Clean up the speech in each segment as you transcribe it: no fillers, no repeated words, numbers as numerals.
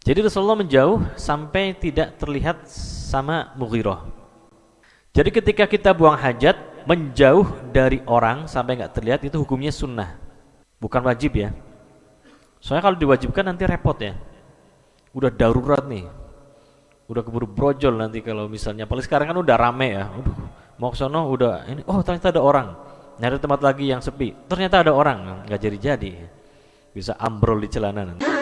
Jadi Rasulullah menjauh sampai tidak terlihat sama Mughirah. Jadi ketika kita buang hajat, menjauh dari orang sampai nggak terlihat itu hukumnya sunnah, bukan wajib ya. Soalnya kalau diwajibkan nanti repot ya. Udah darurat nih, udah keburu brojol nanti kalau misalnya. Apalagi sekarang kan udah rame ya. Mau ke sono udah ini, oh ternyata ada orang. Nyari tempat lagi yang sepi, ternyata ada orang, nggak jadi-jadi. Bisa ambrol di celana nanti.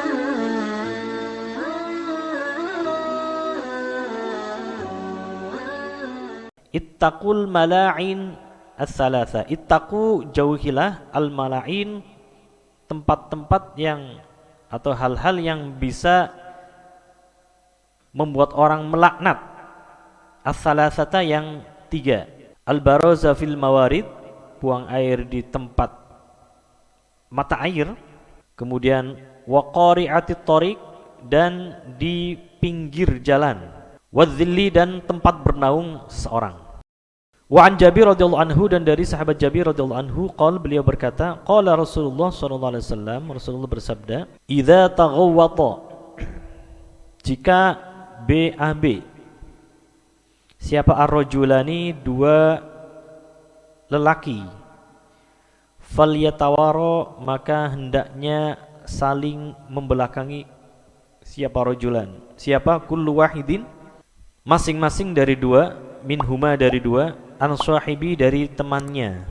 Ittaqul mala'in as-salasa. Ittaqu, jauhilah al-mala'in, tempat-tempat yang atau hal-hal yang bisa membuat orang melaknat. As-salasata, yang tiga. Al-baraza fil mawarid, buang air di tempat mata air. Kemudian waqari'atit thariq, dan di pinggir jalan. Wadzilli, dan tempat bernaung seorang. Wa an Jabir radhiyallahu anhu, dan dari sahabat Jabir radhiyallahu anhu, beliau berkata, qala Rasulullah sallallahu alaihi wasallam, Rasulullah bersabda, idza taghawwata, jika BAB, siapa ar-rajulani, dua lelaki, falyatawara, maka hendaknya saling membelakangi. Siapa rajulan, siapa kullu wahidin, masing-masing dari dua, minhuma, dari dua, an sahibi, dari temannya,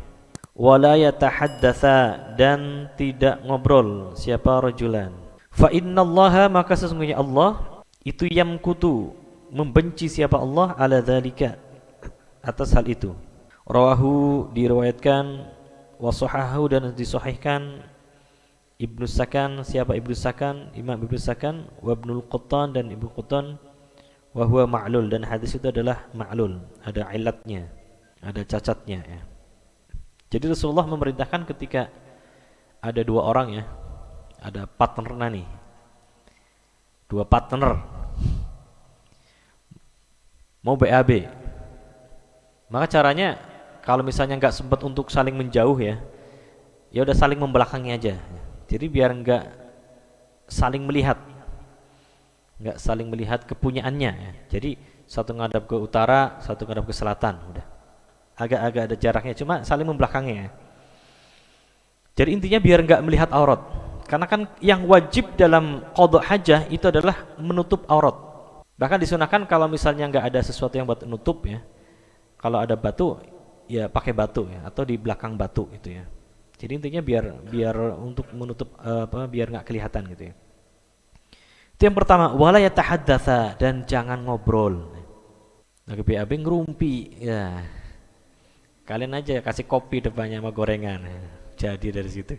wala yatahaddatsa, dan tidak ngobrol, siapa rajulan. Fa innallaha, maka sesungguhnya Allah itu yamkutu, membenci siapa Allah, ala dzalika, atas hal itu. Rawahu, diriwayatkan, wa sahahu, dan disahihkan, Ibnu Sakan, siapa Ibnu Sakan, Imam Ibnu Sakan, wa Ibnul Quttan, dan Ibnu Quttan, wa huwa ma'lul, dan hadis itu adalah ma'lul, ada ilatnya, ada cacatnya ya. Jadi Rasulullah memerintahkan ketika ada dua orang ya, ada partner nih, dua partner mau BAB, maka caranya kalau misalnya nggak sempat untuk saling menjauh ya, ya udah saling membelakangi aja. Jadi biar nggak saling melihat, nggak saling melihat kepunyaannya ya. Jadi satu ngadap ke utara, satu ngadap ke selatan, udah agak-agak ada jaraknya, cuma saling membelakangi ya. Jadi intinya biar nggak melihat aurat, karena kan yang wajib dalam qada hajah itu adalah menutup aurat. Bahkan disunahkan kalau misalnya nggak ada sesuatu yang buat nutup ya, kalau ada batu ya pakai batu ya, atau di belakang batu itu ya. Jadi intinya biar untuk menutup biar nggak kelihatan gitu ya. Itu yang pertama. Wala yatahaddatsa, dan jangan ngobrol. Lagi BAB ngerumpi ya, kalian aja kasih kopi depannya sama gorengan, jadi dari situ.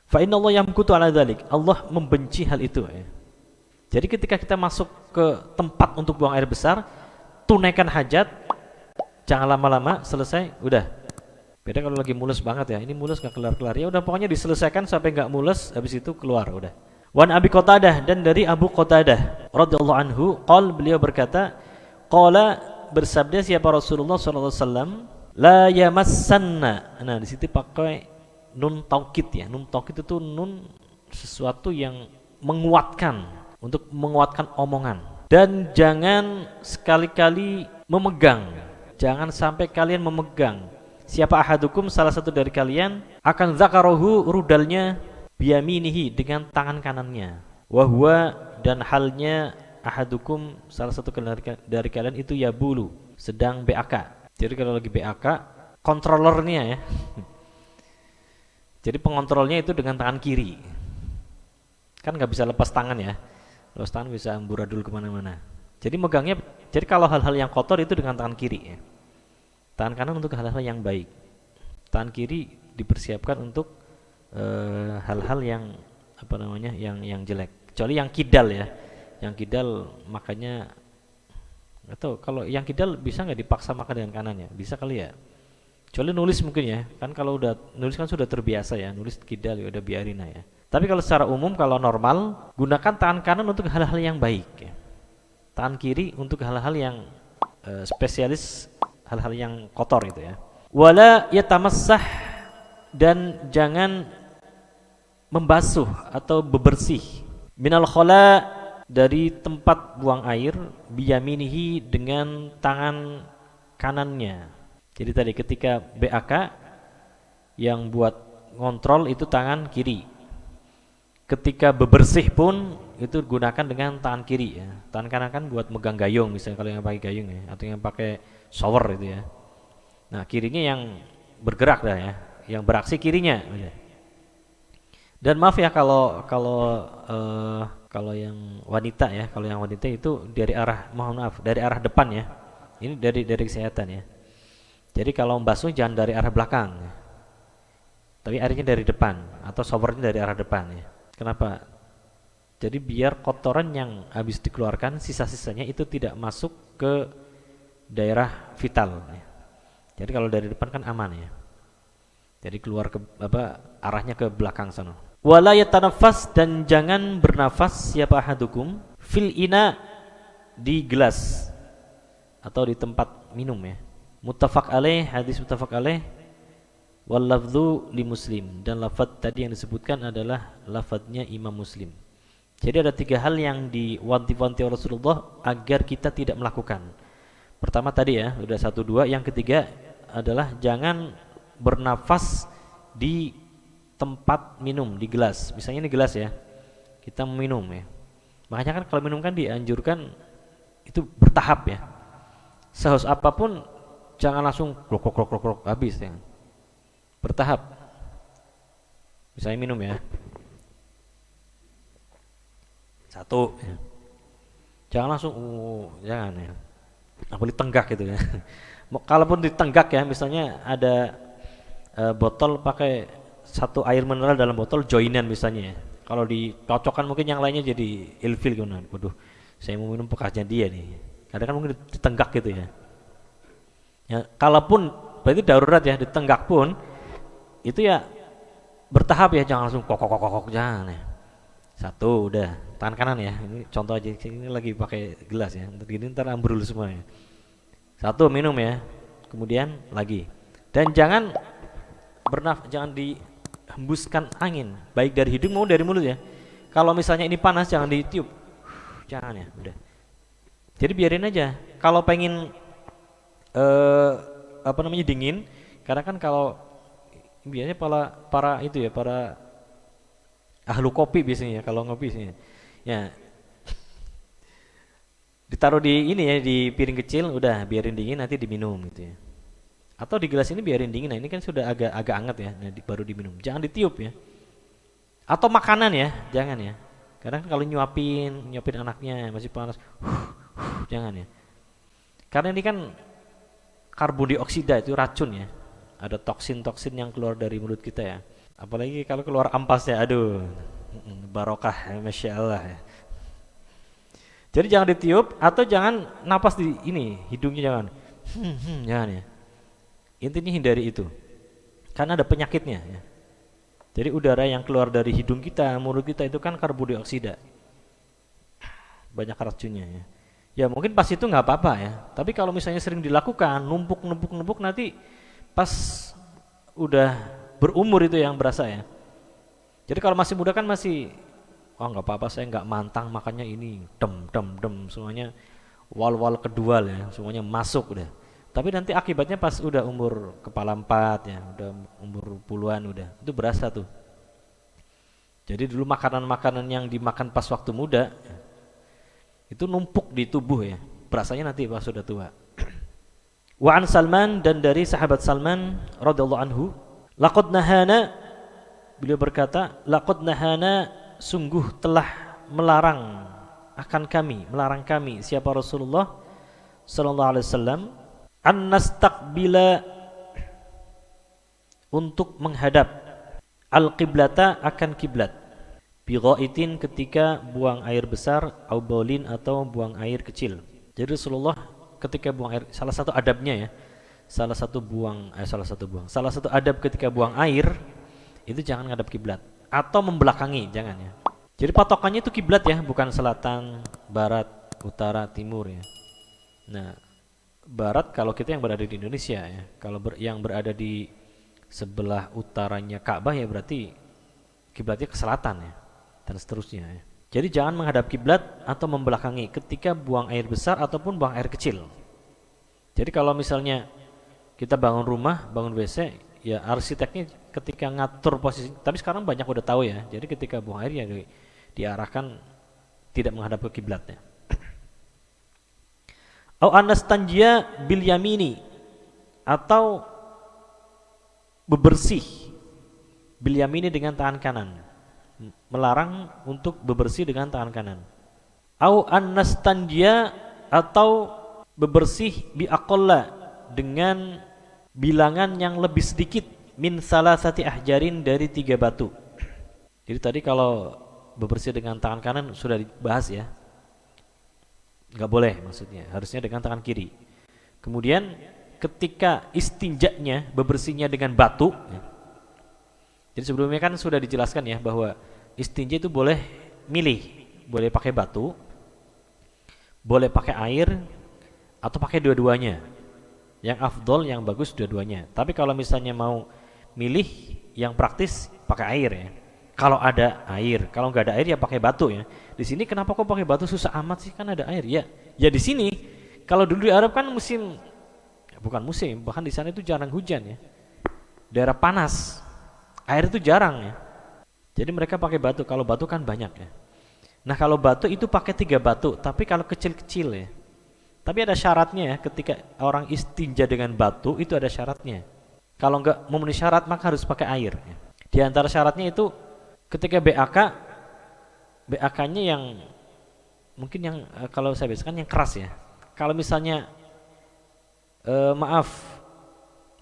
Fa innallaha yamkutu ala dzalik, Allah membenci hal itu ya. Jadi ketika kita masuk ke tempat untuk buang air besar, tunaikan hajat, jangan lama-lama, selesai udah. Beda kalau lagi mulus banget ya, ini mulus gak kelar-kelar, ya udah pokoknya diselesaikan sampai gak mulus, habis itu keluar udah. Wan Abi Qatadah, dan dari Abu Qatadah radhiyallahu anhu, beliau berkata, qala, bersabda siapa Rasulullah sallallahu alaihi wasallam, la yamassanna. Nah, di situ pakai nun taukid ya. Nun taukid itu nun sesuatu yang menguatkan, untuk menguatkan omongan. Dan jangan sekali-kali memegang, jangan sampai kalian memegang. Siapa ahadukum, salah satu dari kalian, akan zakarohu, rudalnya, biyaminihi, dengan tangan kanannya. Wahwa, dan halnya ahadukum, salah satu dari kalian itu yabulu, sedang BAK. Jadi kalau lagi BAK, kontrolernya ya. Jadi pengontrolnya itu dengan tangan kiri. Kan nggak bisa lepas tangan ya. Lepas tangan bisa amburadul kemana-mana. Jadi megangnya, jadi kalau hal-hal yang kotor itu dengan tangan kiri ya. Tangan kanan untuk hal-hal yang baik. Tangan kiri dipersiapkan untuk hal-hal yang apa namanya, yang jelek. Kecuali yang kidal ya. Yang kidal makanya atau kalau yang kidal bisa nggak dipaksa makan dengan kanannya? Bisa kali ya. Kecuali nulis mungkin ya. Kan kalau udah nulis kan sudah terbiasa ya. Nulis kidal ya udah biarin aja. Tapi kalau secara umum kalau normal, gunakan tangan kanan untuk hal-hal yang baik ya. Tangan kiri untuk hal-hal yang spesialis, hal-hal yang kotor itu ya. Wala yatamassah, dan jangan membasuh atau bebersih, minal khala, dari tempat buang air biyaminihi dengan tangan kanannya. Jadi tadi ketika BAK yang buat ngontrol itu tangan kiri. Ketika bebersih pun itu gunakan dengan tangan kiri ya. Tangan kanan kan buat megang gayung misalnya kalau yang pakai gayung ya, atau yang pakai shower itu ya. Nah, kirinya yang bergerak dah ya, yang beraksi kirinya. Dan maaf ya kalau yang wanita ya, kalau yang wanita itu dari arah, mohon maaf, dari arah depan ya. Ini dari kesehatan ya. Jadi kalau membasuh jangan dari arah belakang ya. Tapi airnya dari depan atau showernya dari arah depan ya. Kenapa? Jadi biar kotoran yang habis dikeluarkan sisa-sisanya itu tidak masuk ke daerah vital ya. Jadi kalau dari depan kan aman ya. Jadi keluar ke arahnya ke belakang sana. Wala yatanafas, dan jangan bernafas siapa ahadukum fil ina, di gelas atau di tempat minum ya. Muttafaq alaih, hadis muttafaq alaih. Wal lafdhu li Muslim, dan lafaz tadi yang disebutkan adalah lafadznya Imam Muslim. Jadi ada 3 hal yang diwanti-wanti oleh Rasulullah agar kita tidak melakukan. Pertama tadi ya, udah 1 2, yang ketiga adalah jangan bernafas di tempat minum, di gelas. Misalnya ini gelas ya, kita minum ya. Makanya kan kalau minum kan dianjurkan itu bertahap ya. Sehaus apapun jangan langsung klok habis ya. Bertahap. Misalnya minum ya, 1 ya. Jangan langsung jangan ya. Apalagi tenggak gitu ya. Kalaupun ditenggak ya, misalnya ada botol pakai 1 air mineral dalam botol joinan misalnya ya. Kalau dicocokkan mungkin yang lainnya jadi ilfil gitu. Waduh, saya mau minum bekasnya dia nih. Kadang kan mungkin ditenggak gitu ya. Ya, kalaupun berarti darurat ya, ditenggak pun itu ya bertahap ya, jangan langsung kok jangan ya. 1 udah, tangan kanan ya. Ini contoh aja, ini lagi pakai gelas ya. Ntar ambrul semua ya. 1 minum ya. Kemudian lagi. Dan jangan dihembuskan angin, baik dari hidung maupun dari mulut ya. Kalau misalnya ini panas jangan ditiup. Jangan ya, udah. Jadi biarin aja. Kalau pengen dingin, karena kan kalau biasanya para ahlu kopi biasanya kalau ngopi sih. Ya. Ditaruh di ini ya, di piring kecil, udah biarin dingin nanti diminum gitu ya. Atau di gelas ini biarin dingin. Nah, ini kan sudah agak hangat ya. Nah, baru diminum. Jangan ditiup ya. Atau makanan ya, jangan ya. Karena kalau nyuapin anaknya masih panas, jangan ya. Karena ini kan karbon dioksida, itu racun ya. Ada toksin-toksin yang keluar dari mulut kita ya. Apalagi kalau keluar ampasnya, aduh, barokah, masya Allah ya. Jadi jangan ditiup atau jangan napas di ini, hidungnya jangan. Jangan ya. Intinya hindari itu. Karena ada penyakitnya ya. Jadi udara yang keluar dari hidung kita, mulut kita itu kan karbon dioksida. Banyak racunnya ya. Ya mungkin pas itu nggak apa-apa ya. Tapi kalau misalnya sering dilakukan, numpuk nanti pas udah berumur itu yang berasa ya. Jadi kalau masih muda kan masih nggak apa-apa, saya nggak mantang makanya ini dem semuanya wal kedua ya, semuanya masuk udah. Tapi nanti akibatnya pas udah umur kepala 4 ya, udah umur puluhan udah, itu berasa tuh. Jadi dulu makanan-makanan yang dimakan pas waktu muda itu numpuk di tubuh ya, berasanya nanti pas sudah tua. Wa an Salman, dan dari sahabat Salman radhiyallahu anhu, laqad nahana, beliau berkata, laqad nahana, sungguh telah melarang kami siapa Rasulullah sallallahu alaihi wasallam, an nastaqbila, untuk menghadap, al-qiblata, akan kiblat, bi ghaitin, ketika buang air besar, au baulin, atau buang air kecil. Jadi Rasulullah ketika buang air, salah satu adabnya ya, salah satu adab ketika buang air itu jangan ngadap kiblat atau membelakangi, jangan ya. Jadi patokannya itu kiblat ya, bukan selatan, barat, utara, timur ya. Nah, barat kalau kita yang berada di Indonesia ya. Kalau yang berada di sebelah utaranya Ka'bah ya berarti kiblatnya ke selatan ya, dan seterusnya ya. Jadi jangan menghadap kiblat atau membelakangi ketika buang air besar ataupun buang air kecil. Jadi kalau misalnya kita bangun rumah, bangun WC, ya arsiteknya ketika ngatur posisi, tapi sekarang banyak udah tahu ya. Jadi ketika buang air ya diarahkan tidak menghadap ke kiblatnya. Au anastanjia bil yamini, atau bebersih bil yamini dengan tangan kanan. Melarang untuk bebersih dengan tangan kanan. Au anastanjia, atau bebersih bi aqalla, dengan bilangan yang lebih sedikit, min salasati ahjarin, dari 3 batu. Jadi tadi kalau bebersih dengan tangan kanan sudah dibahas ya, nggak boleh, maksudnya harusnya dengan tangan kiri. Kemudian ketika istinjanya, bebersihnya dengan batu ya. Jadi sebelumnya kan sudah dijelaskan ya bahwa istinja itu boleh milih, boleh pakai batu, boleh pakai air, atau pakai dua-duanya. Yang afdol, yang bagus dua-duanya. Tapi kalau misalnya mau milih yang praktis, pakai air ya. Kalau ada air, kalau nggak ada air ya pakai batu ya. Di sini kenapa kok pakai batu, susah amat sih, kan ada air ya. Ya di sini kalau dulu di Arab kan musim, bukan musim, bahkan di sana itu jarang hujan ya. Daerah panas, air itu jarang ya. Jadi mereka pakai batu. Kalau batu kan banyak ya. Nah kalau batu itu pakai 3 batu, tapi kalau kecil-kecil ya. Tapi ada syaratnya ya, ketika orang istinja dengan batu itu ada syaratnya. Kalau nggak memenuhi syarat maka harus pakai air ya. Di antara syaratnya itu ketika BAK-nya yang mungkin yang kalau saya biasakan yang keras ya. Kalau misalnya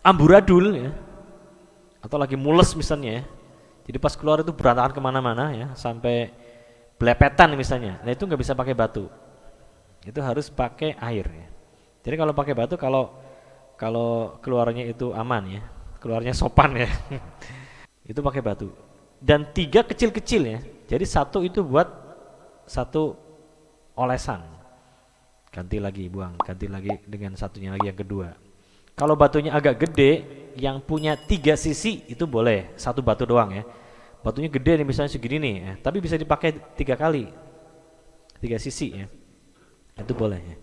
amburadul ya, atau lagi mules misalnya ya, jadi pas keluar itu berantakan kemana-mana ya, sampai belepetan misalnya, nah itu nggak bisa pakai batu, itu harus pakai air ya. Jadi kalau pakai batu, kalau keluarnya itu aman ya, keluarnya sopan ya, itu pakai batu. Dan 3 kecil-kecil ya, jadi 1 itu buat 1 olesan, ganti lagi, buang, ganti lagi dengan satunya lagi yang kedua. Kalau batunya agak gede, yang punya 3 sisi itu boleh 1 batu doang ya. Batunya gede nih, misalnya segini nih ya, tapi bisa dipakai 3 kali, 3 sisi ya, itu boleh ya.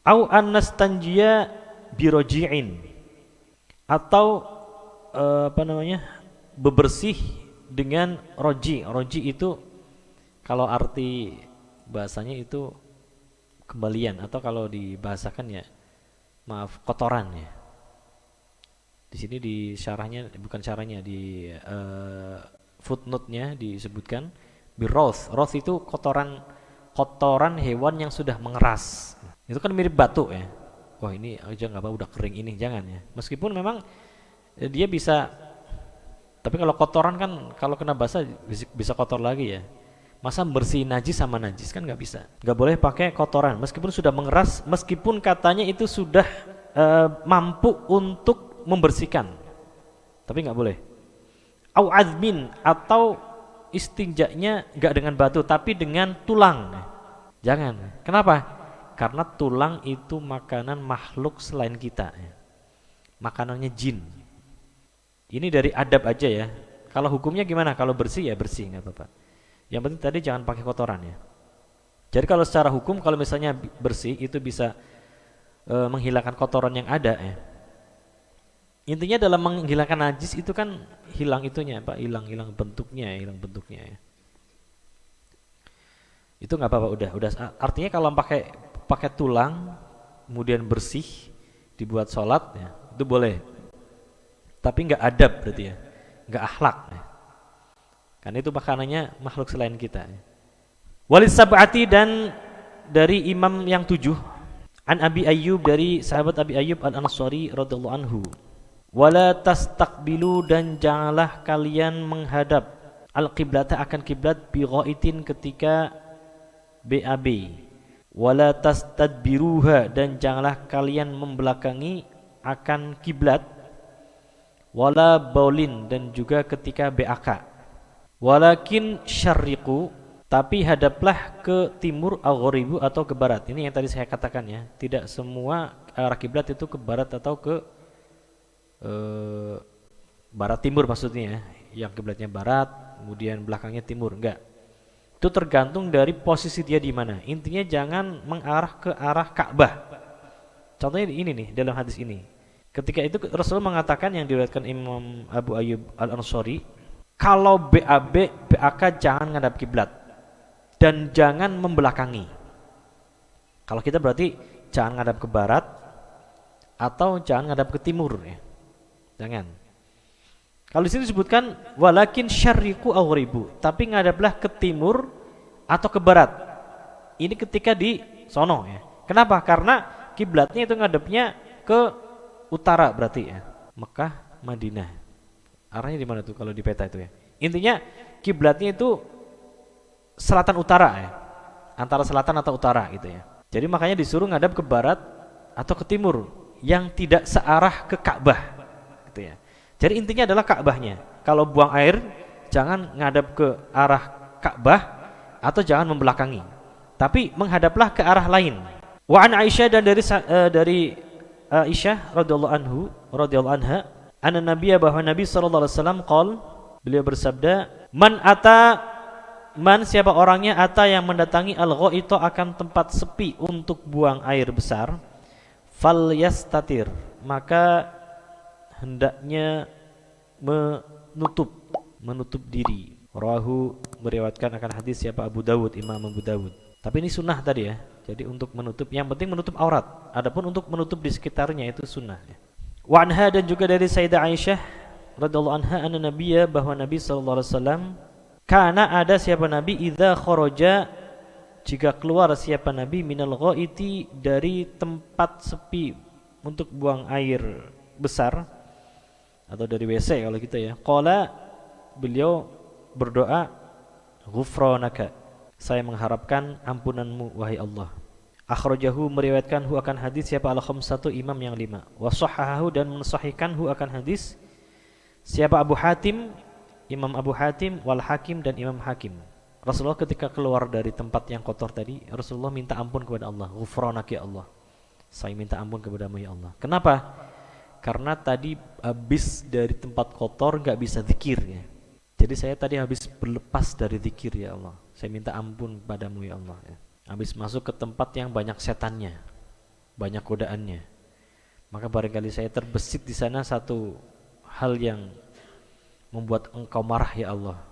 Au anastanjia biroji'in, atau bebersih dengan roji. Roji itu kalau arti bahasanya itu kembalian, atau kalau dibahasakan ya kotoran ya. Di sini di syarahnya, bukan syarahnya, di footnote-nya disebutkan biroth. Roth itu kotoran hewan yang sudah mengeras. Itu kan mirip batu ya. Wah ini aja nggak apa, udah kering ini, jangan ya. Meskipun memang dia bisa, tapi kalau kotoran kan kalau kena basah bisa kotor lagi ya. Masa bersihin najis sama najis, kan nggak bisa. Nggak boleh pakai kotoran meskipun sudah mengeras, meskipun katanya itu sudah mampu untuk membersihkan, tapi nggak boleh. Au azmin, atau istinjanya nggak dengan batu tapi dengan tulang, jangan. Kenapa? Karena tulang itu makanan makhluk selain kita ya. Makanannya jin. Ini dari adab aja ya. Kalau hukumnya gimana? Kalau bersih ya bersih, nggak apa-apa. Yang penting tadi jangan pakai kotoran ya. Jadi kalau secara hukum, kalau misalnya bersih itu bisa menghilangkan kotoran yang ada ya. Intinya dalam menghilangkan najis itu kan hilang itunya Pak, hilang bentuknya ya. Itu nggak apa-apa, udah. Artinya kalau pakai tulang kemudian bersih dibuat sholat ya, itu boleh. Tapi nggak adab berarti ya, nggak akhlak ya. Karena itu makanannya makhluk selain kita ya. Walis sab'ati, dan dari imam yang 7, an Abi Ayyub, dari sahabat Abi Ayyub Al-Ansari radhiyallahu anhu. Wala tastaqbilu, dan janganlah kalian menghadap al-qiblata, akan kiblat, bi ghaitin, ketika BAB. Wala tastadbiruha, dan janganlah kalian membelakangi akan kiblat. Wala baulin, dan juga ketika BAK. Walakin syarriqu, tapi hadaplah ke timur, al-gharibu, atau ke barat. Ini yang tadi saya katakan ya, tidak semua arah kiblat itu ke barat atau ke barat timur maksudnya ya. Yang kiblatnya barat kemudian belakangnya timur, enggak. Itu tergantung dari posisi dia di mana. Intinya jangan mengarah ke arah Ka'bah. Contohnya ini nih dalam hadis ini. Ketika itu Rasulullah mengatakan yang diriwayatkan Imam Abu Ayyub Al-Ansari, kalau BAB, BAK jangan ngadap kiblat dan jangan membelakangi. Kalau kita berarti jangan ngadap ke barat atau jangan ngadap ke timur ya. Jangan. Kalau di sini disebutkan walakin syarriqu aw gharibu, tapi ngadaplah ke timur atau ke barat. Ini ketika di sono ya. Kenapa? Karena kiblatnya itu ngadepnya ke utara berarti ya. Mekah, Madinah. Arahnya di mana tuh kalau di peta itu ya? Intinya kiblatnya itu selatan utara ya. Antara selatan atau utara gitu ya. Jadi makanya disuruh ngadap ke barat atau ke timur yang tidak searah ke Ka'bah gitu ya. Jadi intinya adalah Ka'bahnya. Kalau buang air jangan ngadap ke arah Ka'bah atau jangan membelakangi. Tapi menghadaplah ke arah lain. Wa an Aisyah dan dari Aisyah radhiyallahu anha, anna Nabiya bahwa Nabi sallallahu alaihi wasallam qol, beliau bersabda, man siapa orangnya ata yang mendatangi al-ghaita akan tempat sepi untuk buang air besar, fal yastatir, maka hendaknya menutup diri. Rawahu meriwayatkan akan hadis siapa Abu Dawud, Imam Abu Dawud. Tapi ini sunnah tadi ya. Jadi untuk menutup, yang penting menutup aurat. Adapun untuk menutup di sekitarnya itu sunnah ya. Wa anha dan juga dari Sayyidah Aisyah radhiyallahu anha anna Nabiyya bahwa Nabi sallallahu alaihi wasallam kana ada siapa Nabi idza kharaja jika keluar siapa Nabi minal ghaiti dari tempat sepi untuk buang air besar atau dari WC kalau gitu ya. Qala beliau berdoa ghufranaka, saya mengharapkan ampunanmu wahai Allah. Akhrajahu meriwayatkan hu akan hadis siapa al-khamsatu imam yang 5. Wa sahahahu dan mensahihkan hu akan hadis siapa Abu Hatim, Imam Abu Hatim wal Hakim dan Imam Hakim. Rasulullah ketika keluar dari tempat yang kotor tadi, Rasulullah minta ampun kepada Allah. Ghufranaka ya Allah, saya minta ampun kepadamu ya Allah. Kenapa? Karena tadi habis dari tempat kotor gak bisa zikir ya. Jadi saya tadi habis berlepas dari zikir ya Allah, saya minta ampun padamu ya Allah ya. Habis masuk ke tempat yang banyak setannya, banyak godaannya. Maka barangkali saya terbesit di sana satu hal yang membuat engkau marah ya Allah.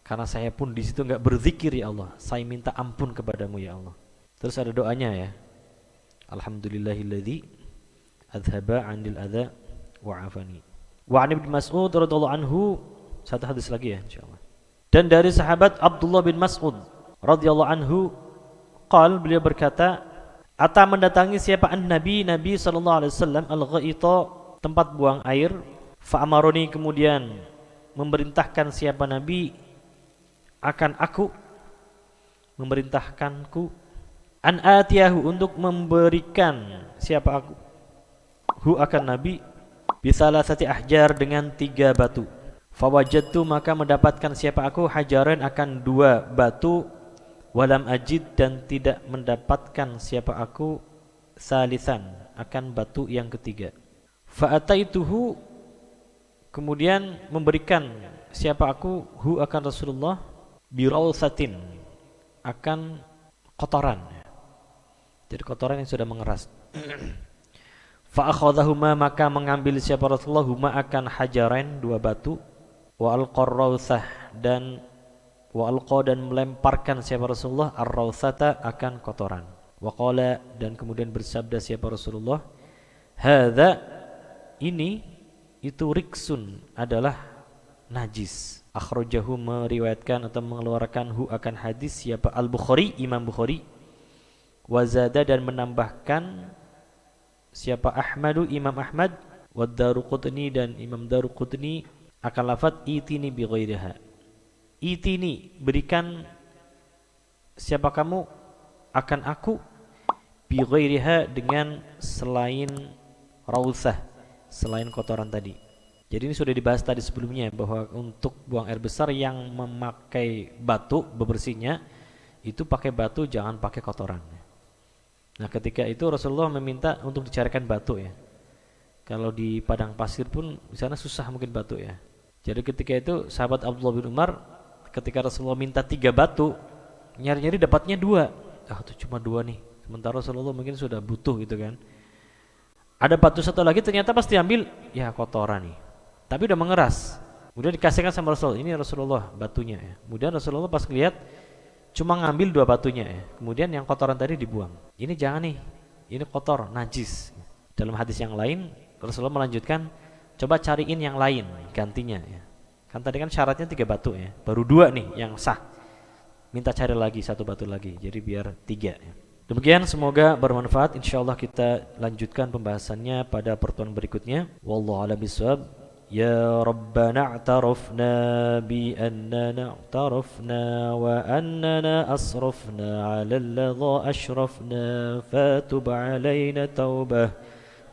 Karena saya pun di situ enggak berzikir ya Allah, saya minta ampun kepadamu ya Allah. Terus ada doanya ya. Alhamdulillahilladzi adhaba 'anil adza wa 'afani. Wa 'an Ibnu Mas'ud radhiyallahu anhu, satu hadis lagi ya insyaallah. Dan dari sahabat Abdullah bin Mas'ud radhiyallahu anhu, qal beliau berkata, ata mendatangi siapa an-nabi Nabi sallallahu alaihi wasallam al-ghaita tempat buang air, fa amaroni kemudian memerintahkan siapa Nabi akan aku, memerintahkanku an atiyahu untuk memberikan siapa aku hu akan Nabi bisalasati ahjar dengan 3 batu. Fawajadtu maka mendapatkan siapa aku hajaran akan 2 batu, walam ajid dan tidak mendapatkan siapa aku salisan akan batu yang ketiga. Fa'ataituhu kemudian memberikan siapa aku hu akan Rasulullah birawsatin akan kotoran. Jadi kotoran yang sudah mengeras. Fa'akhadhahuma maka mengambil siapa Rasulullah huma akan hajaran 2 batu, wa alqarrawsah dan wa alqa dan melemparkan siapa Rasulullah ar-rawsata akan kotoran. Wa qala dan kemudian bersabda siapa Rasulullah, hadza ini itu riksun adalah najis. Akhrajahu meriwayatkan atau mengeluarkan hu akan hadis siapa Al-Bukhari, Imam Bukhari. Wa zada dan menambahkan siapa Ahmadu, Imam Ahmad, wa Daruqutni dan Imam Daruqutni akan lafaz itini bi ghairiha. Itini berikan siapa kamu akan aku bi ghairiha dengan selain rausah, selain kotoran tadi. Jadi ini sudah dibahas tadi sebelumnya bahwa untuk buang air besar yang memakai batu bebersihnya itu pakai batu, jangan pakai kotoran. Nah ketika itu Rasulullah meminta untuk dicarikan batu ya. Kalau di padang pasir pun di sana susah mungkin batu ya. Jadi ketika itu sahabat Abdullah bin Umar ketika Rasulullah minta 3 batu, nyari-nyari dapatnya 2. Itu cuma 2 nih. Sementara Rasulullah mungkin sudah butuh gitu kan. Ada batu satu lagi, ternyata pas diambil, ya kotoran nih. Tapi udah mengeras. Kemudian dikasihkan sama Rasulullah, ini Rasulullah batunya ya. Kemudian Rasulullah pas ngeliat cuma ngambil 2 batunya ya. Kemudian yang kotoran tadi dibuang. Ini jangan nih, ini kotor, najis. Dalam hadis yang lain Rasulullah melanjutkan, coba cariin yang lain gantinya ya. Kan tadi kan syaratnya 3 batu ya, baru 2 nih yang sah. Minta cari lagi 1 batu lagi, jadi biar 3 ya. Demikian, semoga bermanfaat. Insyaallah kita lanjutkan pembahasannya pada pertemuan berikutnya. Wallahu a'lam bishawab. Ya Rabbana a'tarafna bi annana a'tarafna wa annana asrafna 'ala alladhi ashrafna fatub 'alaina taubah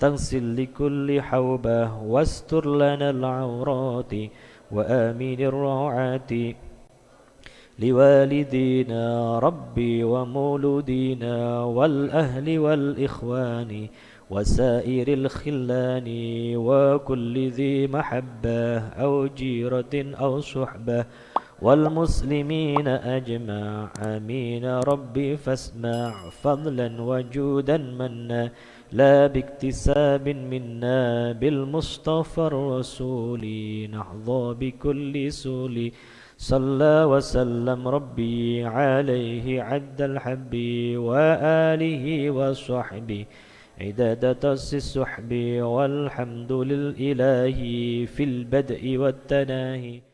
تغسل لكل حوبة واستر لنا العورات وآمن الروعات لوالدينا ربي ومولودينا والأهل والإخوان وسائر الخلان وكل ذي محبة أو جيرة أو صحبة والمسلمين أجمع آمين ربي فاسمع فضلا وجودا منا لا باكتساب منا بالمصطفى الرسول نحظى بكل سول صلى وسلم ربي عليه عد الحب وآله وصحبه عداد السحب والحمد للإله في البدء والتناهي.